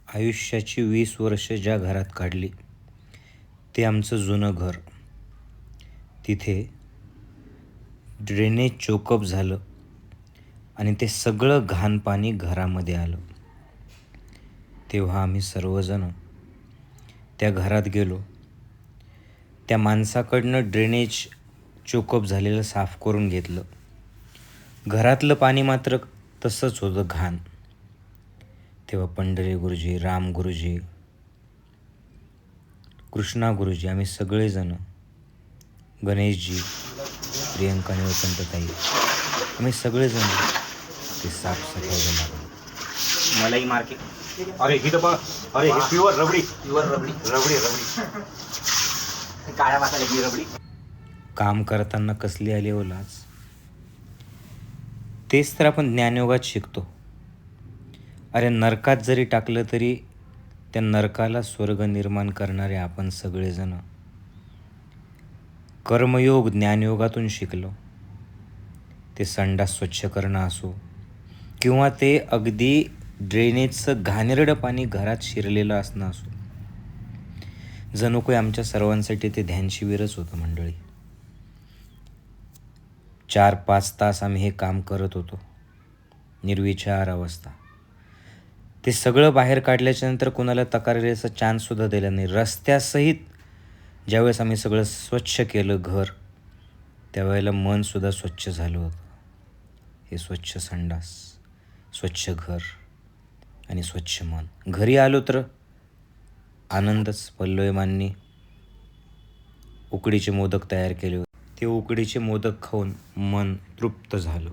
आयुष्याची 20 वर्ष ज्या घरात काढली ते आमचं जुनं घर. तिथे ड्रेनेज चोकअप झालं आणि ते सगळं घाण पाणी घरामध्ये आलं. तेव्हा आम्ही सर्वजण त्या घरात गेलो. त्या माणसाकडनं ड्रेनेज चोकअप झालेलं साफ करून घेतलं. घरातलं पाणी मात्र तसंच होतं घाण. तेव्हा पंढरी गुरुजी, राम गुरुजी, कृष्णा गुरुजी, आम्ही सगळेजण, गणेशजी, प्रियंका निळकंठताई, आम्ही सगळेजण ते साफसफाईला लागलो. मलाही मार्केट. अरे ही तर बघ, अरे हे प्युअर रबडी, रबडी काळ्या मसाल्याची रबडी. काम करताना कसली आली हो लाज. तेच तर आपण ज्ञानयोगात शिकतो. अरे नरकात जरी टाकलं तरी त्या नरकाला स्वर्ग निर्माण करणारे आपण सगळेजण कर्मयोग ज्ञानयोगातून शिकलो. ते संडास स्वच्छ करणं असो किंवा ते अगदी ड्रेनेजचं घाणेरडं पाणी घरात शिरलेलं असणं असो, जणू काही आमच्या सर्वांसाठी ते ध्यानशिबिरच होतं मंडळी. 4-5 तास आम्ही हे काम करत होतो, निर्विचार अवस्था. ते सगळं बाहेर काढल्याच्या नंतर कोणाला तक्रारीचा चान्ससुद्धा दिला नाही. रस्त्यासहित ज्यावेळेस आम्ही सगळं स्वच्छ केलं घर, त्यावेळेला मनसुद्धा स्वच्छ झालं होतं. हे स्वच्छ संडास, स्वच्छ घर आणि स्वच्छ मन. घरी आलो तर आनंदच. पल्लवीमांनी उकडीचे मोदक तयार केले होते. ते उकडीचे मोदक खाऊन मन तृप्त झालं.